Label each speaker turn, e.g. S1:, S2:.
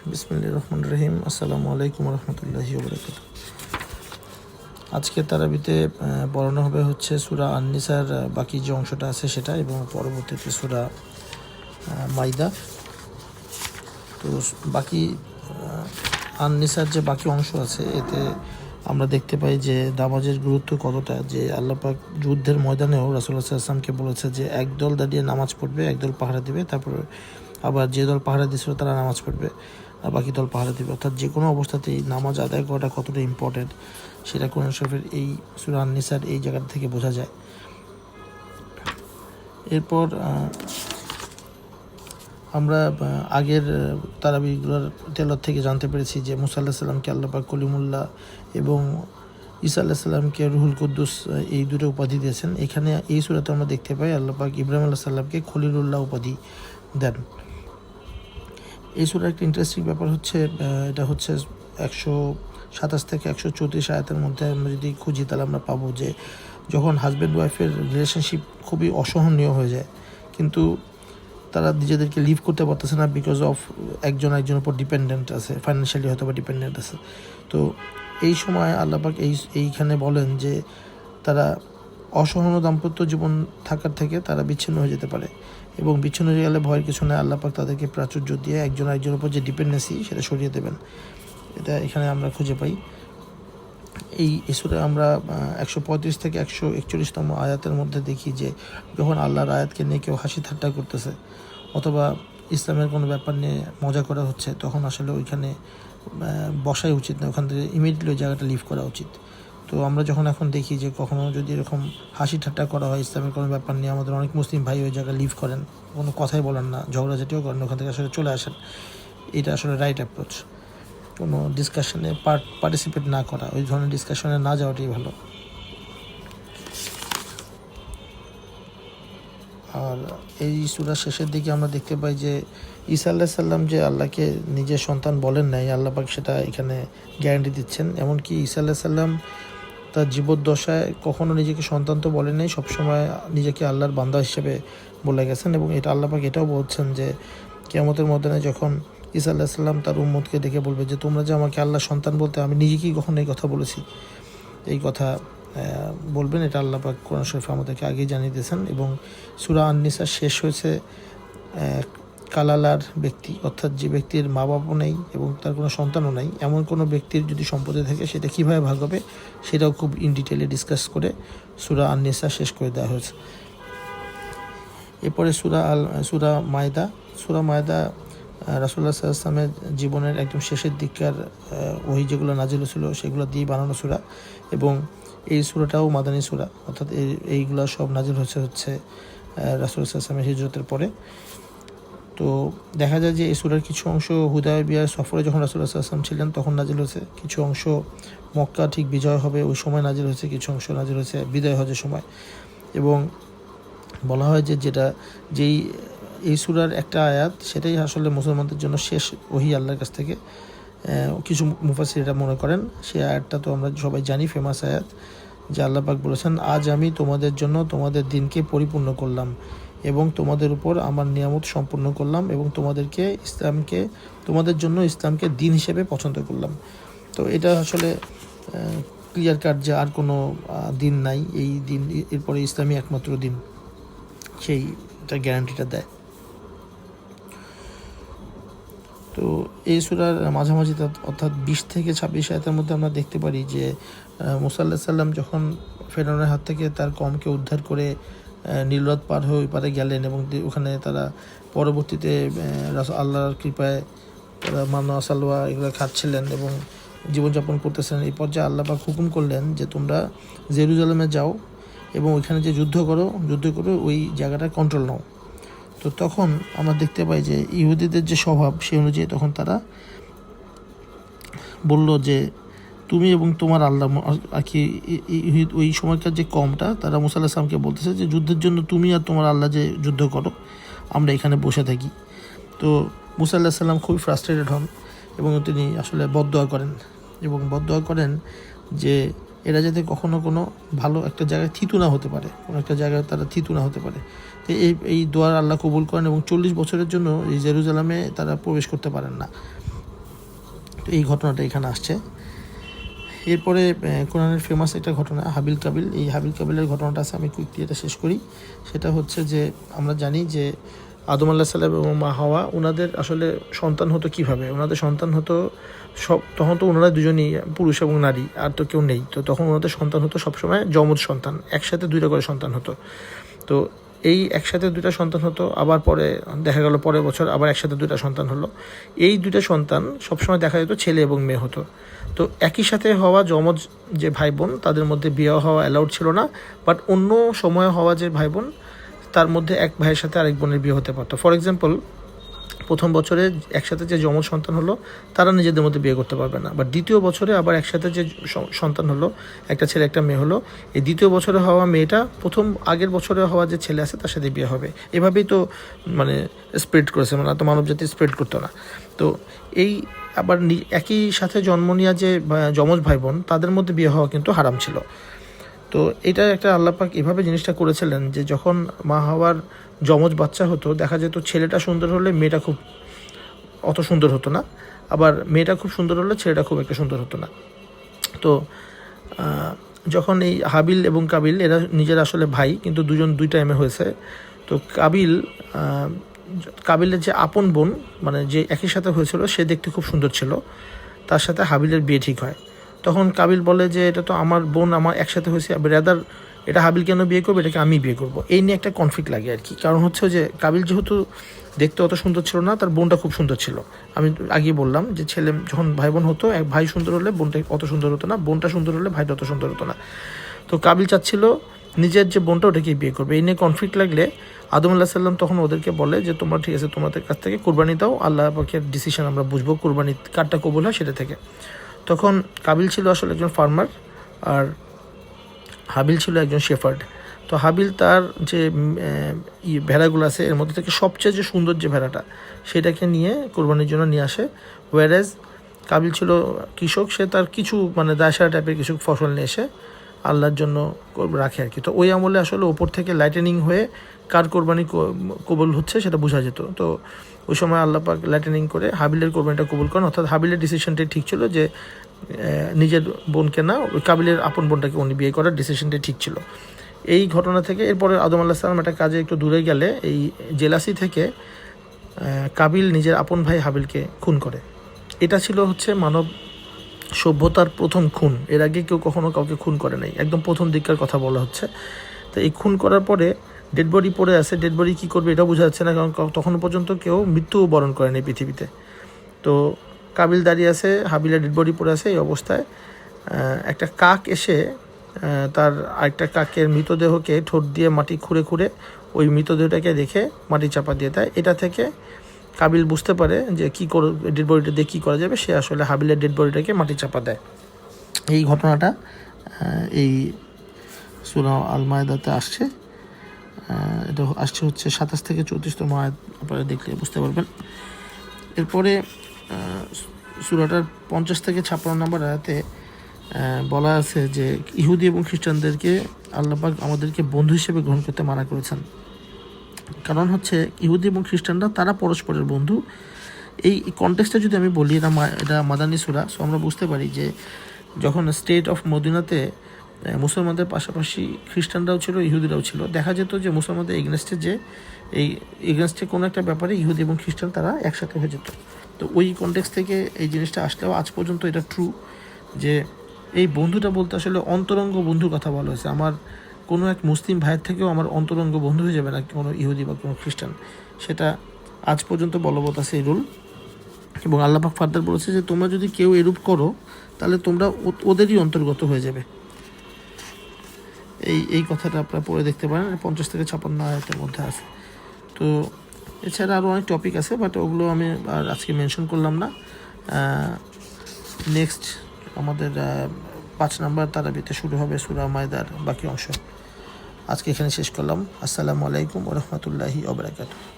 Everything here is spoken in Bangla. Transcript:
S1: বিসমিল্লাহির রহমানির রহিম। আসসালামু আলাইকুম রহমতুল্লাহি ওয়া বারাকাতুহু। আজকে তারাবিতে পড়ানো হবে হচ্ছে সূরা আন-নিসার বাকি যে অংশটা আছে সেটা, এবং পরবর্তীতে সূরা মাইদা। তো বাকি আন-নিসার যে বাকি অংশ আছে এতে আমরা দেখতে পাই যে নামাজের গুরুত্ব কতটা, যে আল্লাহ পাক যুদ্ধের ময়দানেও রাসূলুল্লাহ সাল্লাল্লাহু আলাইহি ওয়াসাল্লামকে বলেছে যে একদল দাঁড়িয়ে নামাজ পড়বে, একদল পাহারা দিবে, তারপর আবার যে দল পাহারা দিয়েছিল তারা নামাজ পড়বে আর বাকি দল পাহারা দিবে। অর্থাৎ যে কোনো অবস্থাতেই নামাজ আদায় করাটা কতটা ইম্পর্টেন্ট সেটা কোরআন শরীফের এই সূরা আন-নিসার এই জায়গা থেকে বোঝা যায়। এরপর আমরা আগের তারাবিগুলোর তেলাওয়াত থেকে জানতে পেরেছি যে মুসা আলাইহিস সালামকে আল্লাহ পাক কলিমুল্লাহ এবং ঈসা আলাইহিস সালামকে রুহুল কুদ্দুস এই দুটো উপাধি দিয়েছেন। এখানে এই সূরাতে আমরা দেখতে পাই আল্লাহ পাক ইব্রাহিম আলাইহিস সালামকে খলিলুল্লাহ উপাধি দেন। এই সূরার একটা ইন্টারেস্টিং ব্যাপার হচ্ছে, এটা হচ্ছে 127 থেকে 134 আয়াতের মধ্যে আমরা যদি খুঁজি তাহলে আমরা পাবো যে যখন হাজব্যান্ড ওয়াইফের রিলেশনশিপ খুবই অসহনীয় হয়ে যায়, কিন্তু তারা নিজেদেরকে লিভ করতে পারতেছে না বিকজ অফ একজন একজনের উপর ডিপেন্ডেন্ট আছে, ফাইন্যান্সিয়ালি হয়তো বা ডিপেন্ডেন্ট আছে। তো এই সময় আল্লাহ পাক এইখানে বলেন যে তারা অসহনীয় দাম্পত্য জীবন থাকার থেকে তারা বিচ্ছিন্ন হয়ে যেতে পারে, এবং বিচ্ছিন্ন হয়ে গেলে ভয়ের কিছু নেই, আল্লাহ পাক তাদেরকে প্রাচুর্য দিয়ে একজন একজনের উপর যে ডিপেন্ডেন্সি সেটা সরিয়ে দেবেন। এটা এখানে আমরা খুঁজে পাই। এই সূরা আমরা 135 থেকে 141তম আয়াতের মধ্যে দেখি যে যখন আল্লাহর আয়াতকে নিয়ে কেউ হাসি ঠাট্টা করতেছে অথবা ইসলামের কোনো ব্যাপার নিয়ে মজা করা হচ্ছে, তখন আসলে ওইখানে বসাই উচিত না, ওখান থেকে ইমিডিয়েটলি ওই জায়গাটা লিভ করা উচিত। তো আমরা যখন এখন দেখি যে কখনও যদি এরকম হাসি ঠাট্টা করা হয় ইসলামের কোনো ব্যাপার নিয়ে, আমাদের অনেক মুসলিম ভাই ওই জায়গায় লিভ করেন, কোনো কথাই বলেন না, ঝগড়াঝাটিও করেন, ওখান থেকে আসলে চলে আসেন। এটা আসলে রাইট অ্যাপ্রোচ। কোনো ডিসকাশনে পার্টিসিপেট না করা, ওই ধরনের ডিসকাশনে না যাওয়াটাই ভালো। আর এই সূরার শেষের দিকে আমরা দেখতে পাই যে ঈসা আলাইহিস সালাম যে আল্লাহকে নিজের সন্তান বলেন নাই, আল্লাহ পাক সেটা এখানে গ্যারান্টি দিচ্ছেন। এমনকি ঈসা আলাইহিস সালাম তার জীবদ্দশায় কখনও নিজেকে সন্তান তো বলেন নাই, সবসময় নিজেকে আল্লাহর বান্দা হিসেবে বলে গেছেন, এবং এটা আল্লাহ পাক এটাও বলছেন যে কিয়ামতের ময়দানে যখন ঈসা আলাইহিস সালাম তার উম্মতকে দেখে বলবে যে তোমরা যে আমাকে আল্লাহর সন্তান বলতে, আমি নিজেকেই কখনো এই কথা বলেছি, এই কথা বলবেন। এটা আল্লাহ পাক কোরআন শরীফে আমাদেরকে আগেই জানিয়ে দিয়েছেন। এবং সূরা আন-নিসা শেষ হয়েছে কালালার ব্যক্তি, অর্থাৎ যে ব্যক্তির মা বাবাও নেই এবং তার কোনো সন্তানও নেই, এমন কোনো ব্যক্তির যদি সম্পত্তি থাকে সেটা কীভাবে ভাগ হবে সেটাও খুব ইন ডিটেলে ডিসকাস করে সূরা আন-নিসা শেষ করে দেওয়া হয়েছে। এরপরে সূরা মায়দা। সূরা মায়দা রাসূলুল্লাহ সাল্লাল্লাহু আলাইহি ওয়াসাল্লামের জীবনের একদম শেষের দিককার ওহী যেগুলো নাজিল ছিল সেগুলো দিয়ে বানানো সূরা, এবং এই সূরাটাও মাদানী সূরা, অর্থাৎ এইগুলো সব নাজিল হচ্ছে রাসূলুল্লাহ সাল্লাল্লাহু আলাইহি ওয়াসাল্লামের হিজরতের পরে। তো দেখা যায় যে এই সূরার কিছু অংশ হুদায়বিয়ার সফরে যখন রাসূলুল্লাহ সাল্লাল্লাহু আলাইহি ওয়াসাল্লাম ছিলেন তখন নাজিল হয়েছে, কিছু অংশ মক্কা ঠিক বিজয় হবে ওই সময় নাজিল হয়েছে, কিছু অংশ নাজিল হয়েছে বিদায় হজের সময়। এবং বলা হয় যে এই সূরার একটা আয়াত সেটাই আসলে মুসলমানদের জন্য শেষ ওহী আল্লাহর কাছ থেকে, কিছু মুফাসসির এটা মনে করেন। সেই আয়াতটা তো আমরা সবাই জানি, ফেমাস আয়াত, যে আল্লাহ পাক বলেছেন আজ আমি তোমাদের জন্য তোমাদের দিনকে পরিপূর্ণ করলাম এবং তোমাদের উপর আমার নিয়ামত সম্পূর্ণ করলাম এবং তোমাদের জন্য ইসলামকে দিন হিসেবে পছন্দ করলাম। তো এটা আসলে ক্লিয়ার কাট যে আর কোনো দিন নাই, এই দিন এরপরে ইসলামই একমাত্র দিন, সেইটা গ্যারান্টিটা দেয়। তো এই সূরার মাঝামাঝি অর্থাৎ 20 থেকে 26 আয়াতের মধ্যে আমরা দেখতে পারি যে মুসা আলাইহিস সালাম যখন ফেরাউনের হাত থেকে তার কওমকে উদ্ধার করে নীল নদ পার হয়ে ওই পারে গেলেন, এবং ওখানে তারা পরবর্তীতে আল্লাহর কৃপায় তারা মান্না সালওয়া এগুলো খাচ্ছিলেন এবং জীবনযাপন করতেছিলেন। এই পর্যায়ে আল্লাহ পাক হুকুম করলেন যে তোমরা জেরুজালেমে যাও এবং ওইখানে যে যুদ্ধ করে ওই জায়গাটা কন্ট্রোল নাও। তো তখন আমরা দেখতে পাই যে ইহুদিদের যে স্বভাব সেই অনুযায়ী তখন তারা বলল যে তুমি এবং তোমার আল্লাহ, আর কি ওই সময়কার যে কমটা তারা মুসা আলাইহিস সালামকে বলতেছে যে যুদ্ধের জন্য তুমি আর তোমার আল্লাহ যে যুদ্ধ করো, আমরা এখানে বসে থাকি। তো মুসা আলাইহিস সালাম খুবই ফ্রাস্ট্রেটেড হন এবং তিনি আসলে বদদোয়া করেন যে এরা যাতে কখনো কোনো ভালো একটা জায়গায় থিতু না হতে পারে, কোনো একটা জায়গায় তারা থিতু না হতে পারে। তো এই দোয়ার আল্লাহ কবুল করেন এবং 40 বছরের জন্য এই জেরুজালেমে তারা প্রবেশ করতে পারেন না। তো এই ঘটনাটা এখানে আসছে। এরপরে কোরআনের ফেমাস একটা ঘটনা হাবিল কাবিল। এই হাবিল কাবিলের ঘটনাটা আছে, আমি কুইকলি এটা শেষ করি। সেটা হচ্ছে যে আমরা জানি যে আদম আলাইহিস সালাম এবং মা হাওয়া ওনাদের আসলে সন্তান হতো কীভাবে। ওনাদের সন্তান হতো তখন তো ওনারা দুজনই পুরুষ এবং নারী, আর তো কেউ নেই। তো তখন ওনাদের সন্তান হতো সবসময় যমজ সন্তান, একসাথে 2টা করে সন্তান হতো। তো এই একসাথে 2টা সন্তান হতো, আবার পরে দেখা গেল পরের বছর আবার একসাথে 2টা সন্তান হলো। এই 2টা সন্তান সবসময় দেখা যেত ছেলে এবং মেয়ে হতো। তো একই সাথে হওয়া যমজ যে ভাই বোন তাদের মধ্যে বিয়ে হওয়া অ্যালাউড ছিল না, বাট অন্য সময়ে হওয়া যে ভাই বোন তার মধ্যে এক ভাইয়ের সাথে আরেক বোনের বিয়ে হতে পারতো। ফর এক্সাম্পল, প্রথম বছরে একসাথে যে যমজ সন্তান হলো তারা নিজেদের মধ্যে বিয়ে করতে পারবে না, বাট দ্বিতীয় বছরে আবার একসাথে যে সন্তান হলো, একটা ছেলে একটা মেয়ে হলো, এই দ্বিতীয় বছরে হওয়া মেয়েটা প্রথম আগের বছরে হওয়া যে ছেলে আছে তার সাথে বিয়ে হবে। এভাবেই তো মানে স্প্রেড করেছে, মানে তো মানবজাতি স্প্রেড করতো না। তো এই আবার একই সাথে জন্ম নেওয়া যে যমজ ভাই বোন তাদের মধ্যে বিয়ে হওয়া কিন্তু হারাম ছিল। তো এটা একটা আল্লাহ পাক এভাবে জিনিসটা করেছিলেন যে যখন মা হাওয়ার যমজ বাচ্চা হতো দেখা যেত ছেলেটা সুন্দর হলে মেয়েটা খুব অত সুন্দর হতো না, আবার মেয়েটা খুব সুন্দর হলে ছেলেটা খুব একটা সুন্দর হতো না। তো যখন এই হাবিল এবং কাবিল এরা নিজেরা আসলে ভাই, কিন্তু দুজন 2 টাইমে হয়েছে। তো কাবিলের যে আপন বোন মানে যে একই সাথে হয়েছিল সে দেখতে খুব সুন্দর ছিল, তার সাথে হাবিলের বিয়ে ঠিক হয়। তখন কাবিল বলে যে এটা তো আমার বোন, আমার একসাথে হয়েছে, ব্রাদার এটা হাবিল কেন বিয়ে করবে, এটাকে আমি বিয়ে করব। এই নিয়ে একটা কনফ্লিক্ট লাগে আর কি। কারণ হচ্ছে যে কাবিল যেহেতু দেখতে অত সুন্দর ছিল না, তার বোনটা খুব সুন্দর ছিল। আমি আগেই বললাম যে ছেলে যখন ভাই বোন হতো, এক ভাই সুন্দর হলে বোনটা অত সুন্দর হতো না, বোনটা সুন্দর হলে ভাইটা অত সুন্দর হতো না। তো কাবিল চাচ্ছিল নিজের যে বোনটা ওটাকেই বিয়ে করবে। এই নিয়ে কনফ্লিক্ট লাগলে আদম আলাইহিস সালাম তখন ওদেরকে বলে যে তোমরা ঠিক আছে, তোমাদের কাছ থেকে কোরবানি দাও, আল্লাহ পাকের ডিসিশন আমরা বুঝবো কোরবানি কারটা কবুল হয় সেটা থেকে। তখন কাবিল ছিল আসলে একজন ফার্মার, আর হাবিল ছিল একজন শেফার্ড। তো হাবিল তার যে ভেড়াগুলো আছে এর মধ্যে থেকে সবচেয়ে যে সুন্দর যে ভেড়াটা সেটাকে নিয়ে কোরবানির জন্য নিয়ে আসে। ওয়ারেজ কাবিল ছিল কৃষক, সে তার কিছু মানে দায়সারা টাইপের কিছু ফসল নিয়ে এসে আল্লাহর জন্য রাখে আর কি। তো ওই আমলে আসলে ওপর থেকে লাইটেনিং হয়ে কার কোরবানি কবুল হচ্ছে সেটা বোঝা যেত। তো ওই সময় আল্লাহ পাক লাইটেনিং করে হাবিলের কোরবানিটা কবুল করেন, অর্থাৎ হাবিলের ডিসিশনটাই ঠিক ছিল যে নিজের বোনকে না, ওই কাবিলের আপন বোনটাকে উনি বিয়ে করার ডিসিশনটাই ঠিক ছিল। এই ঘটনা থেকে এরপরে আদম আলাইহিস সালাম একটা কাজে একটু দূরে গেলে এই জেলাসি থেকে কাবিল নিজের আপন ভাই হাবিলকে খুন করে। এটা ছিল হচ্ছে মানব সভ্যতার প্রথম খুন। এর আগে কেউ কখনো কাউকে খুন করে নাই, একদম প্রথম দিককার কথা বলা হচ্ছে। তো এই খুন করার পরে ডেড বডি পড়ে আছে, ডেড বডি কী করবে এটা বোঝা যাচ্ছে না, কারণ তখনও পর্যন্ত কেউ মৃত্যু বরণ করেনি পৃথিবীতে। তো কাবিল দাঁড়িয়ে আছে, হাবিলের ডেড বডি পড়ে আছে, এই অবস্থায় একটা কাক এসে তার আরেকটা কাকের মৃতদেহকে ঠোঁট দিয়ে মাটি খুঁড়ে খুঁড়ে ওই মৃতদেহটাকে রেখে মাটি চাপা দিয়ে দেয়। এটা থেকে কাবিল বুঝতে পারে যে কী করে ডেড বডিটা দিয়ে কী করা যাবে, সে আসলে হাবিলের ডেড বডিটাকে মাটি চাপা দেয়। এই ঘটনাটা এই সূরা আল মায়েদাতে আসছে। এটা আসছে হচ্ছে 27 থেকে 34তম আয়াত, আপনারা দেখলে বুঝতে পারবেন। এরপরে সূরাটার 50 থেকে 56 নম্বর আয়াতে বলা আছে যে ইহুদি এবং খ্রিস্টানদেরকে আল্লাহ পাক আমাদেরকে বন্ধু হিসেবে গ্রহণ করতে মানা করেছেন। কারণ হচ্ছে ইহুদি এবং খ্রিস্টানরা তারা পরস্পরের বন্ধু। এই কনটেক্সটে যদি আমি বলি এটা মাদানী সূরা, সো আমরা বুঝতে পারি যে যখন স্টেট অফ মদিনাতে মুসলমানদের পাশাপাশি খ্রিস্টানরাও ছিল, ইহুদিরাও ছিল, দেখা যেত যে মুসলমানদের এগেনস্টে কোনো একটা ব্যাপারে ইহুদি এবং খ্রিস্টান তারা একসাথে হয়ে যেত। তো ওই কনটেক্সট থেকে এই জিনিসটা আসলেও আজ পর্যন্ত এটা ট্রু যে এই বন্ধুটা বলতে আসলে অন্তরঙ্গ বন্ধুর কথা বলা হয়েছে। আমার কোনো এক মুসলিম ভাইয়ের থেকেও আমার অন্তরঙ্গ বন্ধু হয়ে যাবে না কোনো ইহুদি বা কোনো খ্রিস্টান, সেটা আজ পর্যন্ত বলবৎ আছে এই রুল। এবং আল্লাহ পাক ফার্দার বলেছে যে তোমরা যদি কেউ এরূপ করো তাহলে তোমরা ওদেরই অন্তর্গত হয়ে যাবে। এই কথাটা আপনারা পড়ে দেখতে পারেন, 50 থেকে 56 আয়াতের মধ্যে আছে। তো এছাড়া আরও অনেক টপিক আছে, বাট ওগুলো আমি আর আজকে মেনশন করলাম না। নেক্সট আমাদের 5 নম্বর তারাবিতে শুরু হবে সূরা মায়েদার বাকি অংশ। আজকে এখানে শেষ করলাম। আসসালামু আলাইকুম ওয়া রাহমাতুল্লাহি ওয়া বারাকাতুহু।